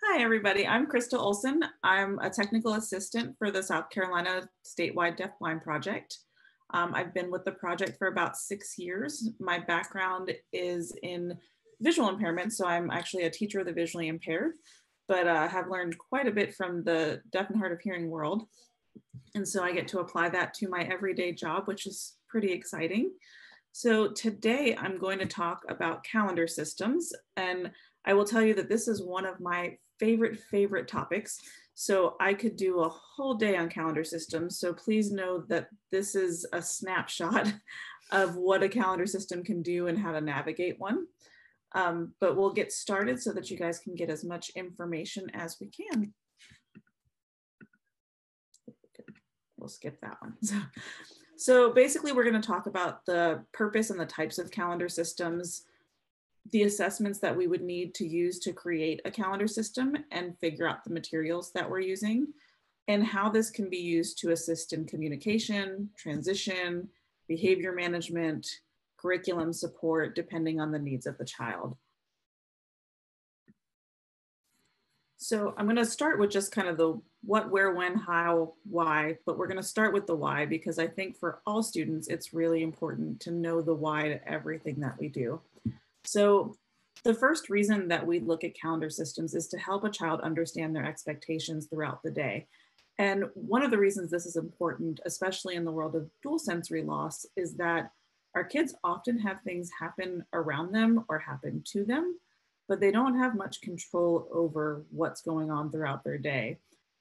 Hi, everybody. I'm Krista Olsen. I'm a technical assistant for the South Carolina Statewide Deaf-Blind Project. I've been with the project for about 6 years. My background is in visual impairment, so I'm actually a teacher of the visually impaired, but have learned quite a bit from the deaf and hard of hearing world. And so I get to apply that to my everyday job, which is pretty exciting. So today I'm going to talk about calendar systems, and I will tell you that this is one of my favorite topics. So I could do a whole day on calendar systems. So please know that this is a snapshot of what a calendar system can do and how to navigate one. But we'll get started so that you guys can get as much information as we can. We'll skip that one. So basically, we're going to talk about the purpose and the types of calendar systems, the assessments that we would need to use to create a calendar system and figure out the materials that we're using, and how this can be used to assist in communication, transition, behavior management, curriculum support, depending on the needs of the child. So I'm going to start with just kind of the what, where, when, how, why, but we're going to start with the why, because I think for all students, it's really important to know the why to everything that we do. So the first reason that we look at calendar systems is to help a child understand their expectations throughout the day. And one of the reasons this is important, especially in the world of dual sensory loss, is that our kids often have things happen around them or happen to them, but they don't have much control over what's going on throughout their day.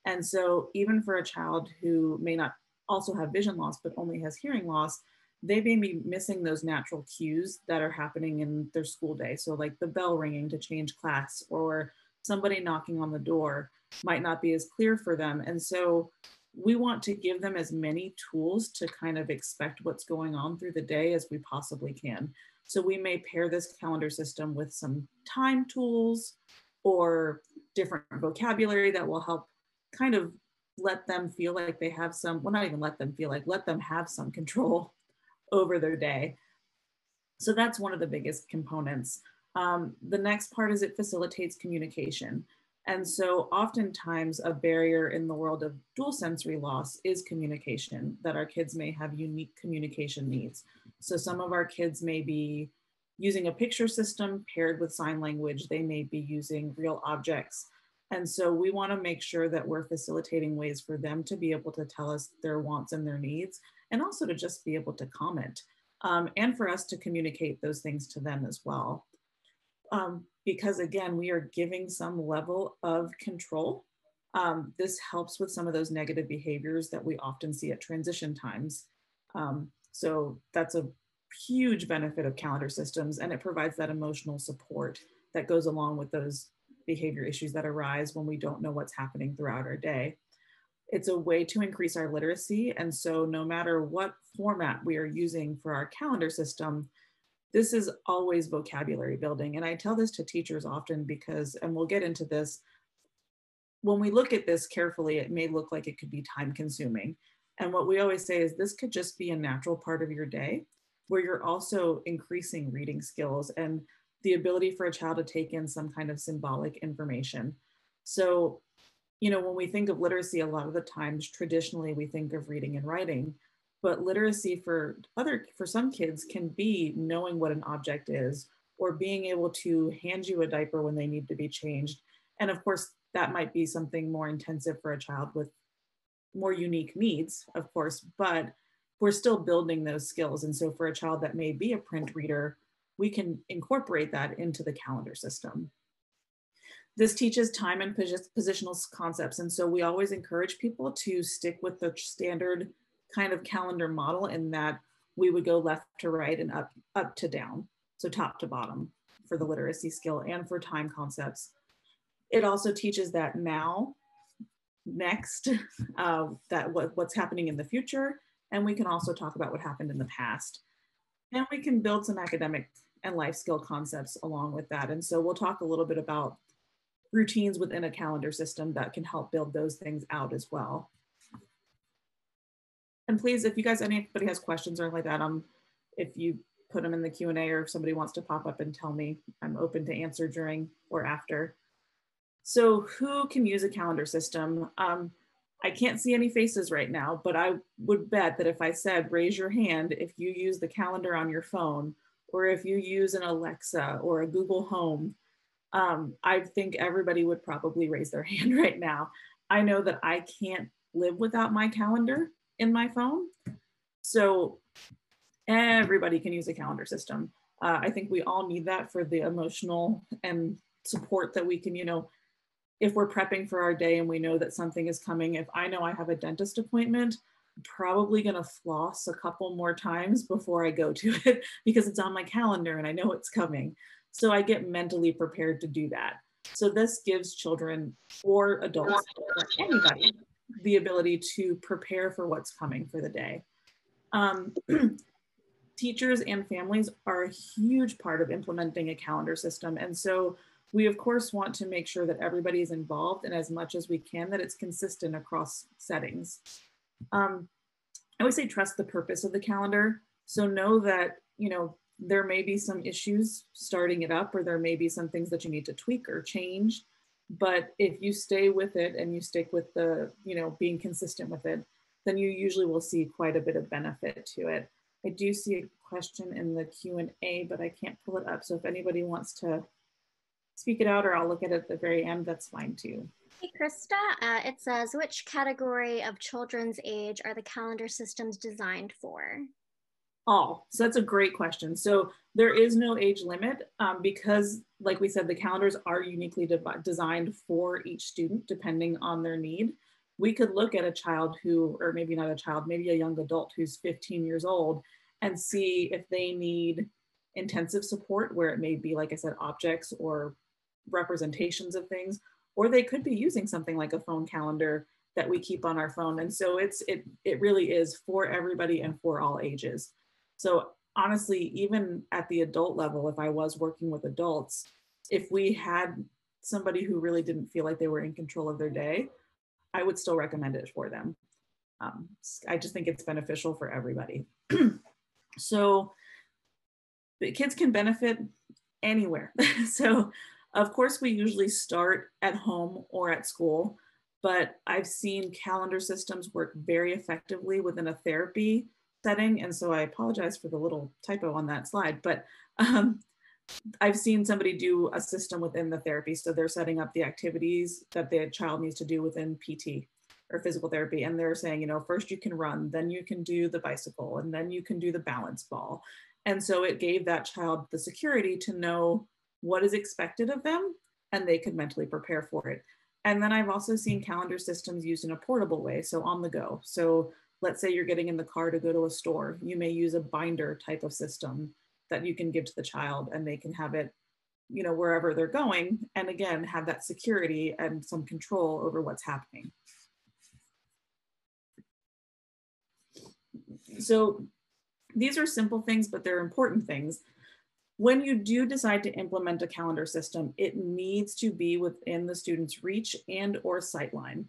And so even for a child who may not also have vision loss, but only has hearing loss, they may be missing those natural cues that are happening in their school day. So like the bell ringing to change class or somebody knocking on the door might not be as clear for them. And so we want to give them as many tools to kind of expect what's going on through the day as we possibly can. So we may pair this calendar system with some time tools or different vocabulary that will help kind of let them feel like they have some, well, not even let them feel like, let them have some control over their day. So that's one of the biggest components. The next part is it facilitates communication. And so oftentimes a barrier in the world of dual sensory loss is communication, that our kids may have unique communication needs. So some of our kids may be using a picture system paired with sign language. They may be using real objects. And so we want to make sure that we're facilitating ways for them to be able to tell us their wants and their needs, and also to just be able to comment, and for us to communicate those things to them as well. Because again, we are giving some level of control. This helps with some of those negative behaviors that we often see at transition times. So that's a huge benefit of calendar systems, and it provides that emotional support that goes along with those behavior issues that arise when we don't know what's happening throughout our day. It's a way to increase our literacy. And so no matter what format we are using for our calendar system, this is always vocabulary building. And I tell this to teachers often because, and we'll get into this, when we look at this carefully, it may look like it could be time consuming. And what we always say is this could just be a natural part of your day where you're also increasing reading skills and the ability for a child to take in some kind of symbolic information. So, you know, when we think of literacy, a lot of the times, traditionally, we think of reading and writing, but literacy for some kids can be knowing what an object is, or being able to hand you a diaper when they need to be changed. And of course, that might be something more intensive for a child with more unique needs, of course, but we're still building those skills. And so for a child that may be a print reader, we can incorporate that into the calendar system. This teaches time and positional concepts. And so we always encourage people to stick with the standard kind of calendar model in that we would go left to right and up to down. So top to bottom for the literacy skill and for time concepts. It also teaches that now, next, that what's happening in the future. And we can also talk about what happened in the past. And we can build some academic and life skill concepts along with that. And so we'll talk a little bit about routines within a calendar system that can help build those things out as well. And please, if you guys, anybody has questions or like that, if you put them in the Q&A or if somebody wants to pop up and tell me, I'm open to answer during or after. So who can use a calendar system? I can't see any faces right now, but I would bet that if I said, raise your hand if you use the calendar on your phone, or if you use an Alexa or a Google Home, I think everybody would probably raise their hand right now. I know that I can't live without my calendar in my phone. So everybody can use a calendar system. I think we all need that for the emotional and support that we can, if we're prepping for our day and we know that something is coming, if I know I have a dentist appointment, I'm probably gonna floss a couple more times before I go to it because it's on my calendar and I know it's coming. So I get mentally prepared to do that. So this gives children or adults or anybody the ability to prepare for what's coming for the day. Teachers and families are a huge part of implementing a calendar system. And so we of course want to make sure that everybody is involved and as much as we can that it's consistent across settings. I always say trust the purpose of the calendar. So know that, there may be some issues starting it up, or there may be some things that you need to tweak or change. But if you stay with it and you stick with the, being consistent with it, then you usually will see quite a bit of benefit to it. I do see a question in the Q&A, but I can't pull it up. So if anybody wants to speak it out, or I'll look at it at the very end, that's fine too. Hey, Krista, it says, which category of children's age are the calendar systems designed for? All. So that's a great question. So there is no age limit because, like we said, the calendars are uniquely designed for each student depending on their need. We could look at a child who, or maybe not a child, maybe a young adult who's 15 years old and see if they need intensive support where it may be, like I said, objects or representations of things, or they could be using something like a phone calendar that we keep on our phone. And so it really is for everybody and for all ages. So honestly, even at the adult level, if I was working with adults, if we had somebody who really didn't feel like they were in control of their day, I would still recommend it for them. I just think it's beneficial for everybody. So the kids can benefit anywhere. So of course we usually start at home or at school, but I've seen calendar systems work very effectively within a therapy setting. And so I apologize for the little typo on that slide, but I've seen somebody do a system within the therapy. So they're setting up the activities that the child needs to do within PT or physical therapy. And they're saying, first you can run, then you can do the bicycle, and then you can do the balance ball. And so it gave that child the security to know what is expected of them, and they could mentally prepare for it. And then I've also seen calendar systems used in a portable way, so on the go. So let's say you're getting in the car to go to a store, you may use a binder type of system that you can give to the child, and they can have it, wherever they're going, and again, have that security and some control over what's happening. So these are simple things, but they're important things. When you do decide to implement a calendar system, it needs to be within the student's reach and or sightline.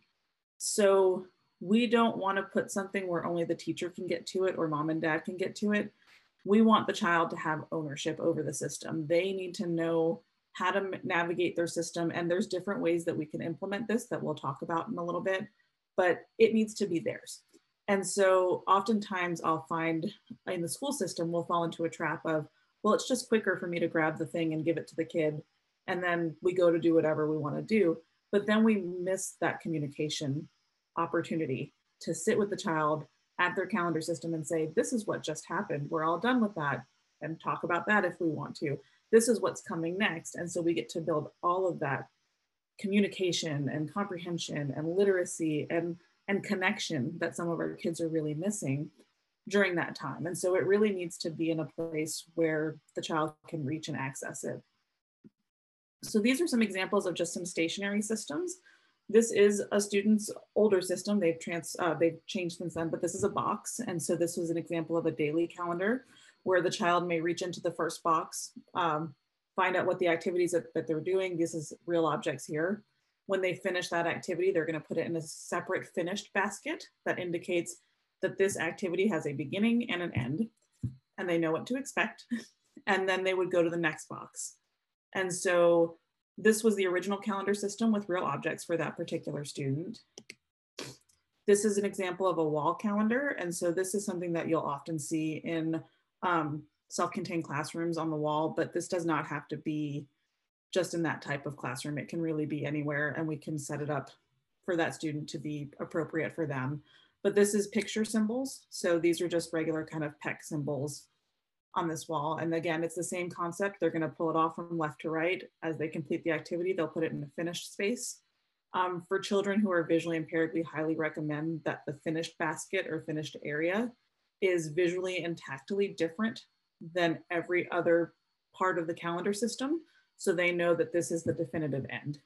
So we don't want to put something where only the teacher can get to it or mom and dad can get to it. We want the child to have ownership over the system. They need to know how to navigate their system. And there's different ways that we can implement this that we'll talk about in a little bit, but it needs to be theirs. And so oftentimes I'll find in the school system, we'll fall into a trap of, well, it's just quicker for me to grab the thing and give it to the kid. And then we go to do whatever we want to do. But then we miss that communication opportunity to sit with the child at their calendar system and say, this is what just happened. We're all done with that, and talk about that if we want to. This is what's coming next. And so we get to build all of that communication and comprehension and literacy and connection that some of our kids are really missing during that time. And so it really needs to be in a place where the child can reach and access it. So these are some examples of just some stationary systems. This is a student's older system. They've changed since then, but this is a box. And so this was an example of a daily calendar where the child may reach into the first box, find out what the activities that they're doing. This is real objects here. When they finish that activity, they're going to put it in a separate finished basket that indicates that this activity has a beginning and an end, and they know what to expect. And then they would go to the next box. And so This was the original calendar system with real objects for that particular student. This is an example of a wall calendar. And so this is something that you'll often see in self-contained classrooms on the wall, but this does not have to be just in that type of classroom. It can really be anywhere, and we can set it up for that student to be appropriate for them. But this is picture symbols. So these are just regular kind of PEC symbols on this wall. And again, it's the same concept. They're going to pull it off from left to right. As they complete the activity, they'll put it in a finished space. For children who are visually impaired, we highly recommend that the finished basket or finished area is visually and tactily different than every other part of the calendar system, so they know that this is the definitive end.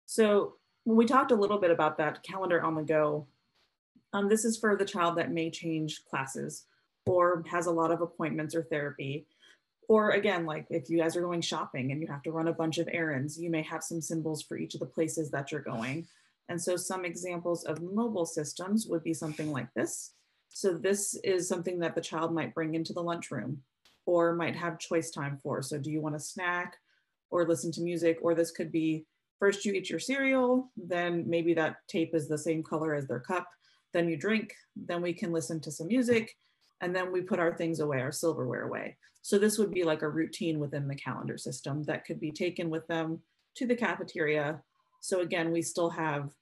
So when we talked a little bit about that calendar on the go, this is for the child that may change classes or has a lot of appointments or therapy. Or again, like if you guys are going shopping and you have to run a bunch of errands, you may have some symbols for each of the places that you're going. And so some examples of mobile systems would be something like this. So this is something that the child might bring into the lunchroom or might have choice time for. So do you want a snack or listen to music? Or this could be first you eat your cereal, then maybe that tape is the same color as their cup. Then you drink, then we can listen to some music, and then we put our things away, our silverware away. So this would be like a routine within the calendar system that could be taken with them to the cafeteria. So again, we still have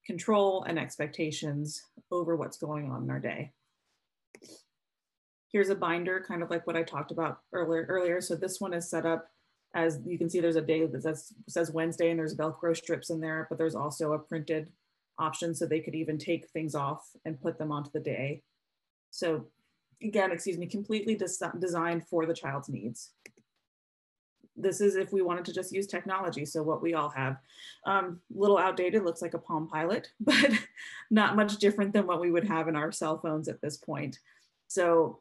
control and expectations over what's going on in our day. Here's a binder, kind of like what I talked about earlier. So this one is set up as you can see, there's a day that says Wednesday and there's Velcro strips in there, but there's also a printed option so they could even take things off and put them onto the day. So again, completely designed for the child's needs. This is if we wanted to just use technology. So what we all have, little outdated, looks like a Palm Pilot, but not much different than what we would have in our cell phones at this point. So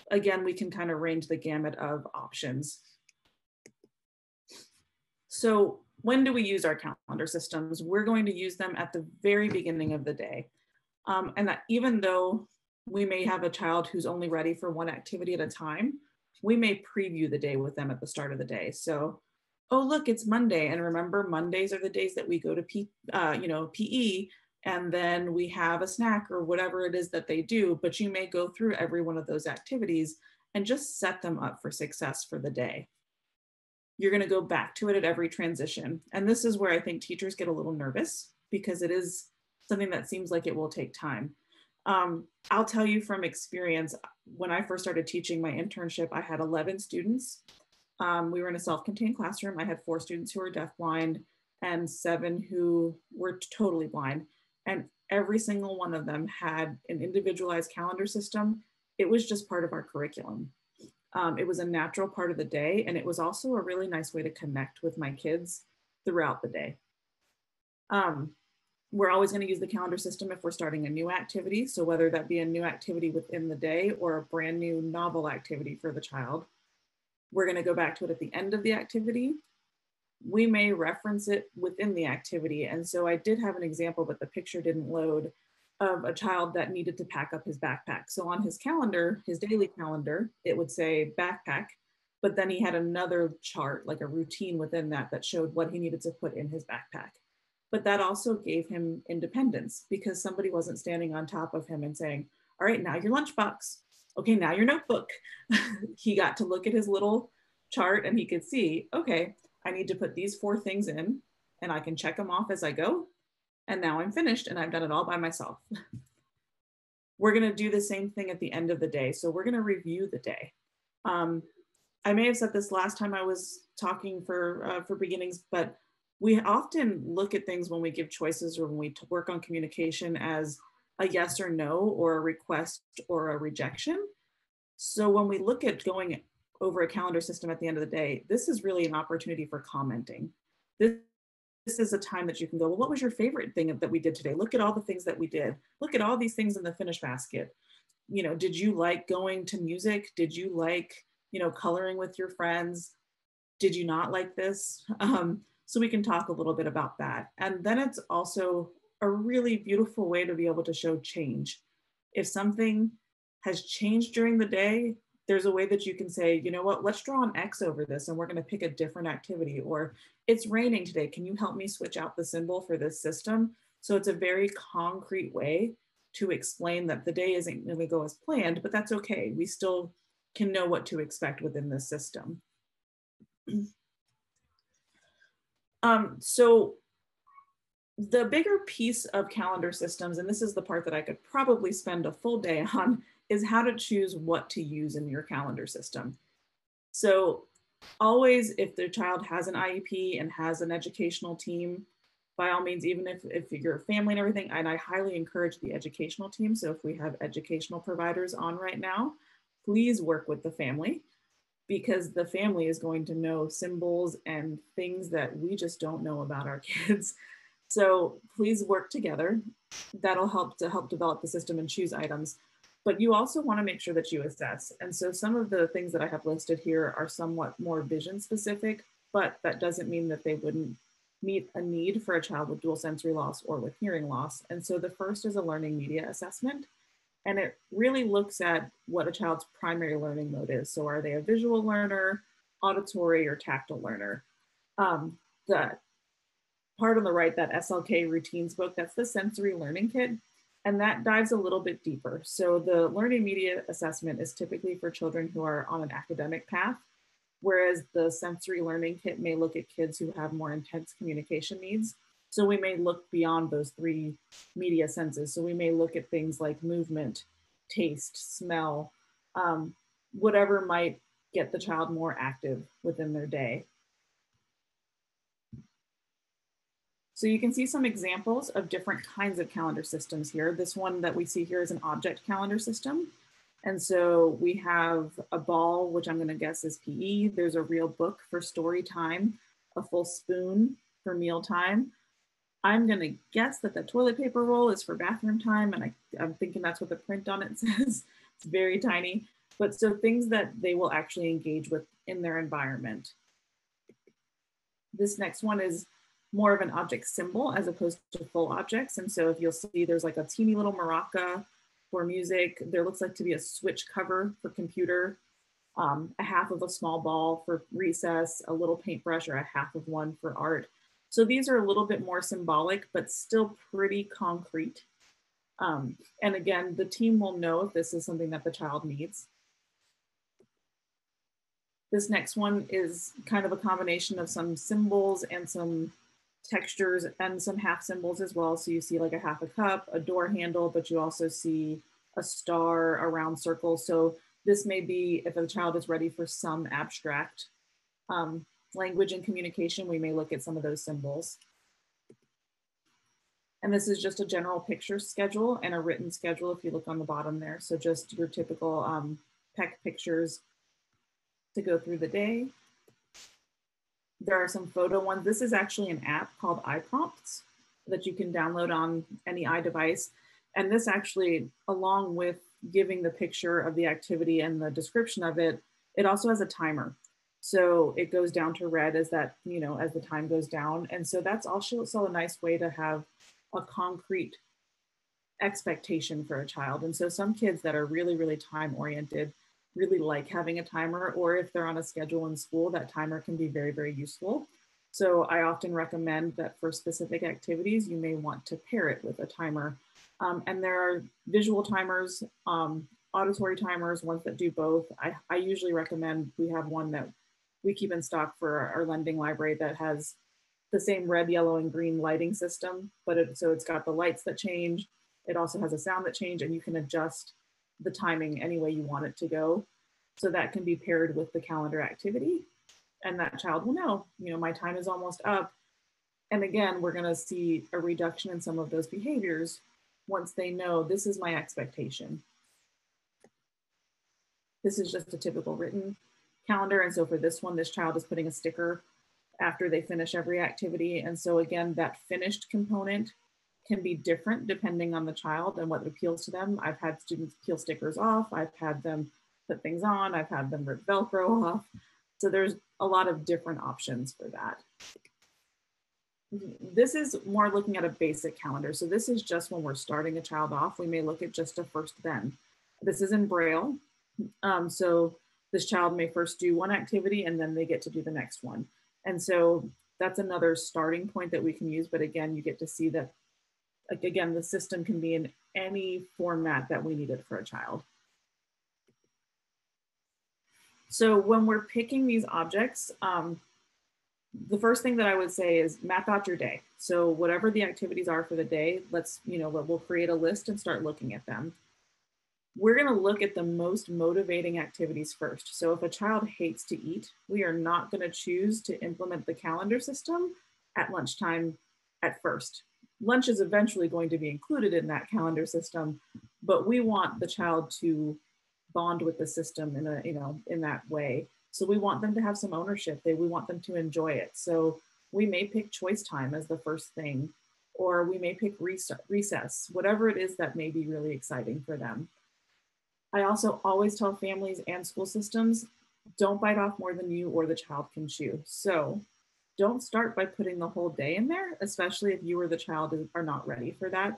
again, we can kind of range the gamut of options. So when do we use our calendar systems? We're going to use them at the very beginning of the day. And that even though we may have a child who's only ready for one activity at a time, we may preview the day with them at the start of the day. So, oh, look, it's Monday. And remember, Mondays are the days that we go to PE, and then we have a snack or whatever it is that they do, but you may go through every one of those activities and just set them up for success for the day. You're going to go back to it at every transition. And this is where I think teachers get a little nervous because it is something that seems like it will take time. I'll tell you from experience, when I first started teaching my internship, I had 11 students. We were in a self-contained classroom. I had 4 students who were deaf-blind and 7 who were totally blind. And every single one of them had an individualized calendar system. It was just part of our curriculum. It was a natural part of the day, and it was also a really nice way to connect with my kids throughout the day. We're always going to use the calendar system if we're starting a new activity. So whether that be a new activity within the day or a brand new novel activity for the child, we're going to go back to it at the end of the activity. We may reference it within the activity. And so I did have an example, but the picture didn't load, of a child that needed to pack up his backpack. So on his calendar, his daily calendar, it would say backpack, but then he had another chart, like a routine within that, that showed what he needed to put in his backpack. But that also gave him independence because somebody wasn't standing on top of him and saying, all right, now your lunchbox. Okay, now your notebook. He got to look at his little chart and he could see, okay, I need to put these 4 things in and I can check them off as I go. And now I'm finished and I've done it all by myself. We're going to do the same thing at the end of the day. So we're going to review the day. I may have said this last time I was talking for beginnings, but we often look at things when we give choices or when we work on communication as a yes or no, or a request or a rejection. So when we look at going over a calendar system at the end of the day, this is really an opportunity for commenting. This is a time that you can go, well, what was your favorite thing that we did today? Look at all the things that we did. Look at all these things in the finish basket. You know, did you like going to music? Did you like, coloring with your friends? Did you not like this? So we can talk a little bit about that. And then it's also a really beautiful way to be able to show change. If something has changed during the day, there's a way that you can say, you know what, let's draw an X over this and we're going to pick a different activity. Or it's raining today. Can you help me switch out the symbol for this system? So it's a very concrete way to explain that the day isn't going to go as planned, but that's okay. We still can know what to expect within the system. So the bigger piece of calendar systems, and this is the part that I could probably spend a full day on, is how to choose what to use in your calendar system. So always, if the child has an IEP and has an educational team, by all means, even if you're a family and everything, and I highly encourage the educational team. So if we have educational providers on right now, please work with the family, because the family is going to know symbols and things that we just don't know about our kids. So please work together. That'll help develop the system and choose items. But you also want to make sure that you assess. And so some of the things that I have listed here are somewhat more vision specific, but that doesn't mean that they wouldn't meet a need for a child with dual sensory loss or with hearing loss. And so the first is a learning media assessment. And it really looks at what a child's primary learning mode is. So are they a visual learner, auditory, or tactile learner? The part on the right, that SLK routines book, that's the sensory learning kit. And that dives a little bit deeper. So the learning media assessment is typically for children who are on an academic path, whereas the sensory learning kit may look at kids who have more intense communication needs. So we may look beyond those 3 media senses. So we may look at things like movement, taste, smell, whatever might get the child more active within their day. So you can see some examples of different kinds of calendar systems here. This one that we see here is an object calendar system. And so we have a ball, which I'm going to guess is PE. There's a real book for story time, a full spoon for meal time. I'm going to guess that the toilet paper roll is for bathroom time. And I'm thinking that's what the print on it says. It's very tiny. But so things that they will actually engage with in their environment. This next one is more of an object symbol as opposed to full objects. And so if you'll see, there's like a teeny little maraca for music. There looks like to be a switch cover for computer, a half of a small ball for recess, a little paintbrush, or a half of one for art. So these are a little bit more symbolic, but still pretty concrete. And again, the team will know if this is something that the child needs. This next one is kind of a combination of some symbols and some textures and some half symbols as well. So you see like a half a cup, a door handle, but you also see a star, a round circle. So this may be, if a child is ready for some abstract language and communication, we may look at some of those symbols. And this is just a general picture schedule and a written schedule if you look on the bottom there. So just your typical PEC pictures to go through the day. There are some photo ones. This is actually an app called iPrompts that you can download on any iDevice. And this actually, along with giving the picture of the activity and the description of it, it also has a timer. So it goes down to red as that, you know, as the time goes down. And so that's also a nice way to have a concrete expectation for a child. And so some kids that are really, really time oriented really like having a timer, or if they're on a schedule in school, that timer can be very, very useful. So I often recommend that for specific activities, you may want to pair it with a timer. And there are visual timers, auditory timers, ones that do both. I usually recommend, we have one that we keep in stock for our lending library that has the same red, yellow, and green lighting system, but so it's got the lights that change. It also has a sound that change, and you can adjust the timing any way you want it to go. So that can be paired with the calendar activity, and that child will know, you know, my time is almost up. And again, we're going to see a reduction in some of those behaviors once they know this is my expectation. This is just a typical written calendar. And so for this one, this child is putting a sticker after they finish every activity. And so again, that finished component can be different depending on the child and what appeals to them. I've had students peel stickers off. I've had them put things on. I've had them rip Velcro off. So there's a lot of different options for that. This is more looking at a basic calendar. So this is just when we're starting a child off, we may look at just a first then. This is in Braille. So this child may first do one activity and then they get to do the next one. And so that's another starting point that we can use. But again, you get to see that, like, again, the system can be in any format that we need it for a child. So when we're picking these objects, the first thing that I would say is map out your day. So whatever the activities are for the day, we'll create a list and start looking at them. We're going to look at the most motivating activities first. So if a child hates to eat, we are not going to choose to implement the calendar system at lunchtime at first. Lunch is eventually going to be included in that calendar system, but we want the child to bond with the system in that way. So we want them to have some ownership. We want them to enjoy it. So we may pick choice time as the first thing, or we may pick recess, whatever it is that may be really exciting for them. I also always tell families and school systems, don't bite off more than you or the child can chew. So don't start by putting the whole day in there, especially if you or the child are not ready for that.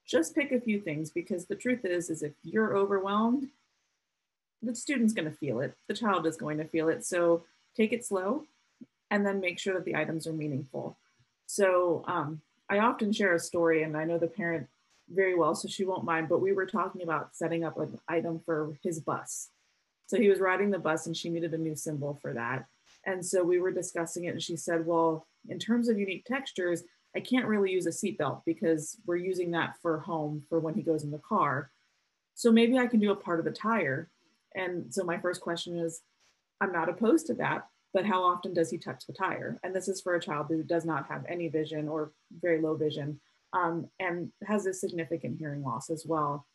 Just pick a few things, because the truth is if you're overwhelmed, the student's going to feel it. The child is going to feel it. So take it slow and then make sure that the items are meaningful. So I often share a story, and I know the parent very well, so she won't mind, but we were talking about setting up an item for his bus. So he was riding the bus and she needed a new symbol for that. And so we were discussing it and she said, well, in terms of unique textures, I can't really use a seatbelt because we're using that for home for when he goes in the car. So maybe I can do a part of the tire. And so my first question is, I'm not opposed to that, but how often does he touch the tire? And this is for a child who does not have any vision or very low vision, and has a significant hearing loss as well.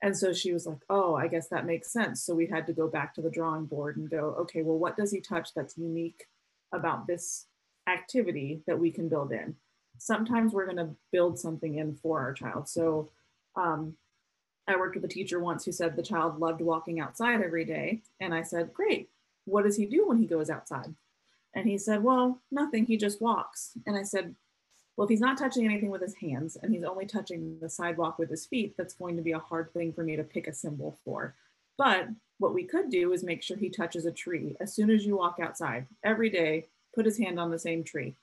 And so she was like, oh, I guess that makes sense. So we had to go back to the drawing board and go, okay, well, what does he touch that's unique about this activity that we can build in? Sometimes we're going to build something in for our child. So I worked with a teacher once who said the child loved walking outside every day. And I said, great, what does he do when he goes outside? And he said, well, nothing, he just walks. And I said, well, if he's not touching anything with his hands and he's only touching the sidewalk with his feet, that's going to be a hard thing for me to pick a symbol for. But what we could do is make sure he touches a tree as soon as you walk outside. Every day, put his hand on the same tree.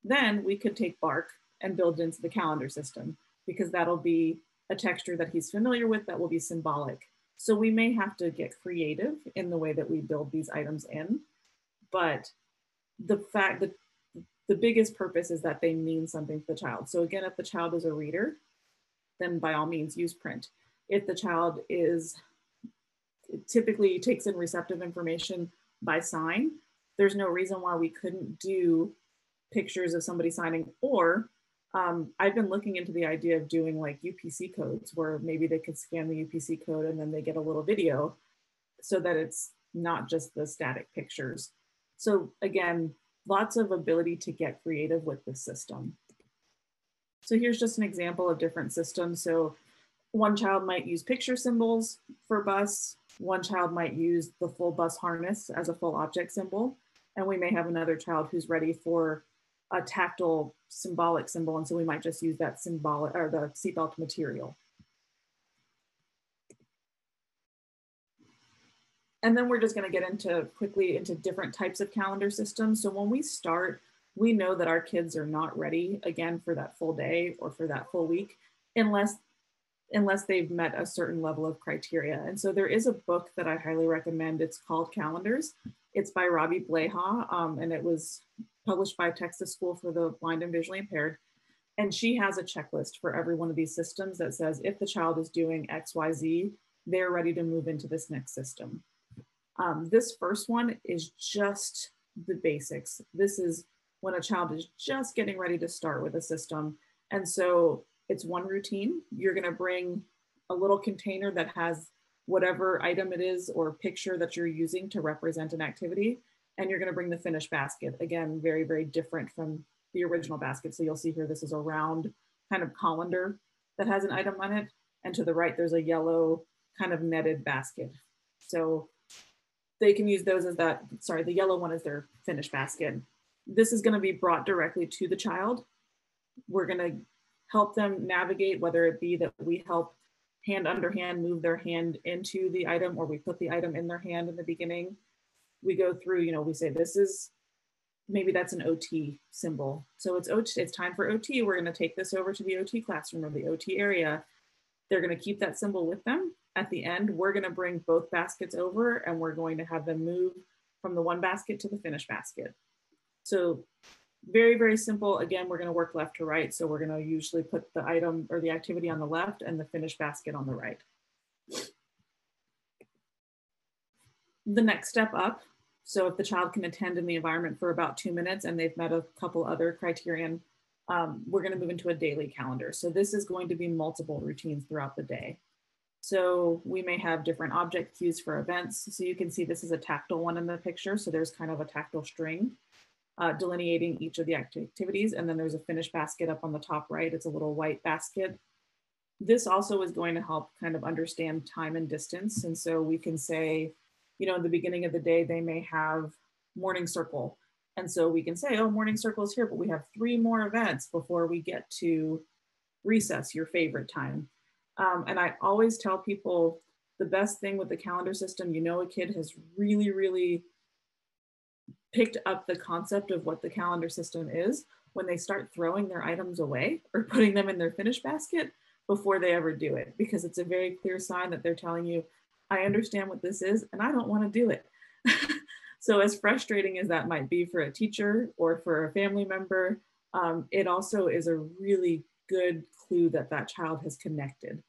Then we could take bark and build it into the calendar system, because that'll be a texture that he's familiar with that will be symbolic. So we may have to get creative in the way that we build these items in, but the fact that the biggest purpose is that they mean something to the child. So again, if the child is a reader, then by all means use print. If the child typically takes in receptive information by sign, there's no reason why we couldn't do pictures of somebody signing. Or I've been looking into the idea of doing like UPC codes, where maybe they could scan the UPC code and then they get a little video, so that it's not just the static pictures. So again, lots of ability to get creative with the system. So here's just an example of different systems. So one child might use picture symbols for bus. One child might use the full bus harness as a full object symbol. And we may have another child who's ready for a tactile symbolic symbol. And so we might just use that symbolic or the seatbelt material. And then we're just going to get quickly into different types of calendar systems. So when we start, we know that our kids are not ready, again, for that full day or for that full week, unless they've met a certain level of criteria. And so there is a book that I highly recommend. It's called Calendars. It's by Robbie Bleha, and it was published by Texas School for the Blind and Visually Impaired. And she has a checklist for every one of these systems that says, if the child is doing X, Y, Z, they're ready to move into this next system. This first one is just the basics. This is when a child is just getting ready to start with a system. And so it's one routine. You're going to bring a little container that has whatever item it is or picture that you're using to represent an activity. And you're going to bring the finished basket. Again, very, very different from the original basket. So you'll see here, this is a round kind of colander that has an item on it. And to the right, there's a yellow kind of netted basket. So they can use those as that, sorry, the yellow one is their finished basket. This is going to be brought directly to the child. We're going to help them navigate, whether it be that we help hand under hand move their hand into the item, or we put the item in their hand in the beginning. We go through, you know, we say this is, maybe that's an OT symbol. So it's OT, it's time for OT. We're going to take this over to the OT classroom or the OT area. They're going to keep that symbol with them. At the end, we're going to bring both baskets over and we're going to have them move from the one basket to the finished basket. So very, very simple. Again, we're going to work left to right. So we're going to usually put the item or the activity on the left and the finished basket on the right. The next step up, so if the child can attend in the environment for about 2 minutes and they've met a couple other criterion, we're going to move into a daily calendar. So this is going to be multiple routines throughout the day. So we may have different object cues for events. So you can see this is a tactile one in the picture. So there's kind of a tactile string delineating each of the activities. And then there's a finished basket up on the top right. It's a little white basket. This also is going to help kind of understand time and distance. And so we can say, you know, in the beginning of the day, they may have morning circle. And so we can say, oh, morning circle is here, but we have 3 more events before we get to recess, your favorite time. And I always tell people the best thing with the calendar system, you know, a kid has really, really picked up the concept of what the calendar system is when they start throwing their items away or putting them in their finished basket before they ever do it, because it's a very clear sign that they're telling you, I understand what this is and I don't want to do it. So as frustrating as that might be for a teacher or for a family member, it also is a really good clue that that child has connected.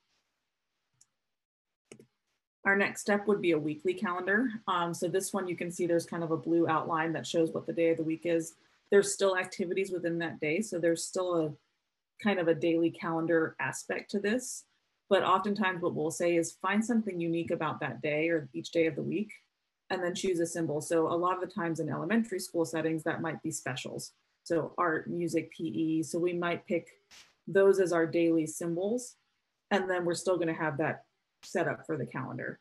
Our next step would be a weekly calendar. So this one, you can see there's kind of a blue outline that shows what the day of the week is. There's still activities within that day. So there's still a kind of a daily calendar aspect to this. But oftentimes what we'll say is find something unique about that day or each day of the week, and then choose a symbol. So a lot of the times in elementary school settings, that might be specials. So art, music, PE. So we might pick those as our daily symbols. And then we're still gonna have that set up for the calendar.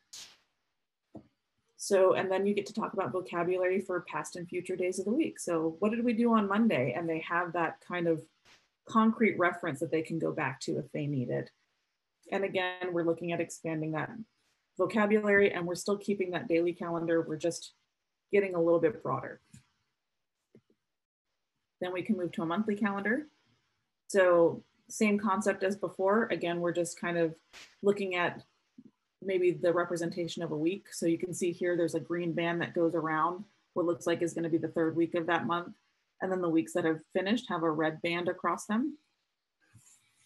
So, and then you get to talk about vocabulary for past and future days of the week. So what did we do on Monday? And they have that kind of concrete reference that they can go back to if they need it. And again, we're looking at expanding that vocabulary, and we're still keeping that daily calendar. We're just getting a little bit broader. Then we can move to a monthly calendar. So same concept as before. Again, we're just kind of looking at maybe the representation of a week. So you can see here, there's a green band that goes around what looks like is going to be the 3rd week of that month. And then the weeks that have finished have a red band across them.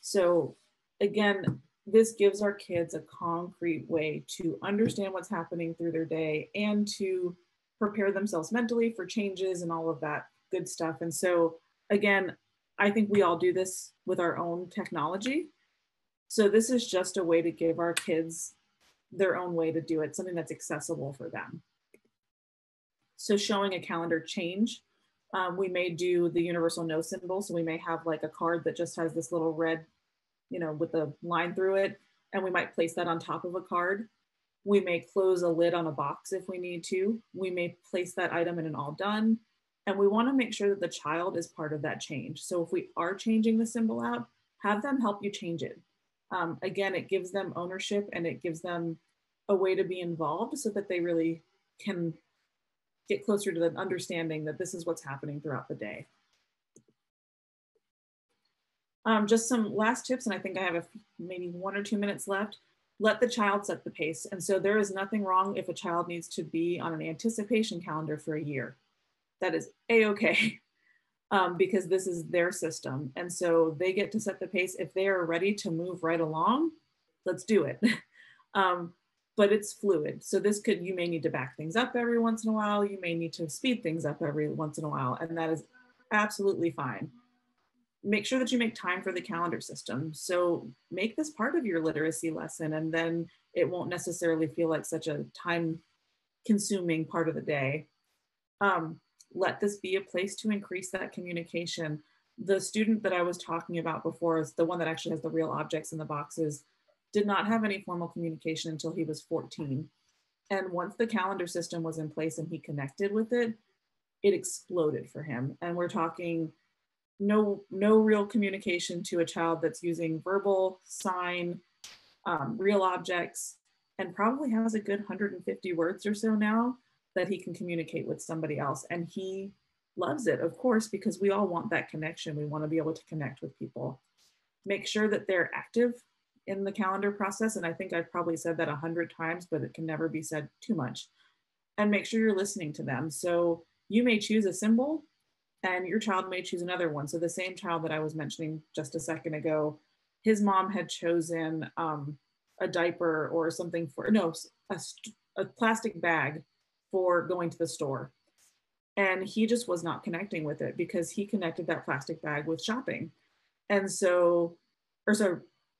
So again, this gives our kids a concrete way to understand what's happening through their day and to prepare themselves mentally for changes and all of that good stuff. And so again, I think we all do this with our own technology. So this is just a way to give our kids their own way to do it, something that's accessible for them. So showing a calendar change, we may do the universal no symbol. So we may have like a card that just has this little red, you know, with a line through it, and we might place that on top of a card. We may close a lid on a box if we need to. We may place that item in an all done, and we want to make sure that the child is part of that change. So if we are changing the symbol out, have them help you change it. Again, it gives them ownership and it gives them a way to be involved so that they really can get closer to the understanding that this is what's happening throughout the day. Just some last tips, and I think I have maybe 1 or 2 minutes left. Let the child set the pace. And so there is nothing wrong if a child needs to be on an anticipation calendar for a year. That is a-okay. Because this is their system. And so they get to set the pace. If they are ready to move right along, let's do it. But it's fluid. So this could, you may need to back things up every once in a while. You may need to speed things up every once in a while. And that is absolutely fine. Make sure that you make time for the calendar system. So make this part of your literacy lesson, and then it won't necessarily feel like such a time consuming part of the day. Let this be a place to increase that communication. The student that I was talking about before is the one that actually has the real objects in the boxes, did not have any formal communication until he was 14. And once the calendar system was in place and he connected with it, it exploded for him. And we're talking no real communication to a child that's using verbal, sign, real objects, and probably has a good 150 words or so now that he can communicate with somebody else. And he loves it, of course, because we all want that connection. We want to be able to connect with people. Make sure that they're active in the calendar process. And I think I've probably said that 100 times, but it can never be said too much. And make sure you're listening to them. So you may choose a symbol and your child may choose another one. So the same child that I was mentioning just a second ago, his mom had chosen a diaper or something for, no, a plastic bag for going to the store. And he just was not connecting with it because he connected that plastic bag with shopping. And so,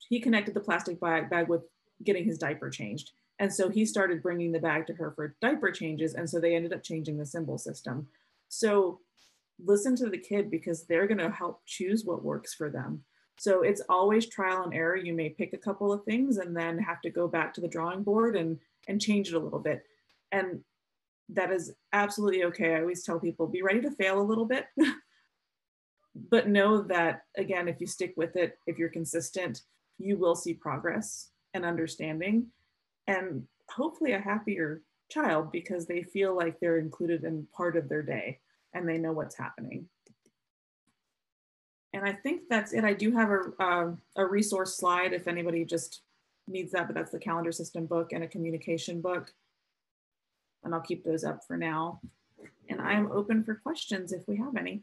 he connected the plastic bag with getting his diaper changed. And so he started bringing the bag to her for diaper changes. And so they ended up changing the symbol system. So listen to the kid because they're going to help choose what works for them. So it's always trial and error. You may pick a couple of things and then have to go back to the drawing board and change it a little bit. And that is absolutely okay. I always tell people, be ready to fail a little bit, but know that, again, if you stick with it, if you're consistent, you will see progress and understanding and hopefully a happier child because they feel like they're included in part of their day and they know what's happening. And I think that's it. I do have a resource slide if anybody just needs that, but that's the calendar system book and a communication book. And I'll keep those up for now. And I'm open for questions if we have any.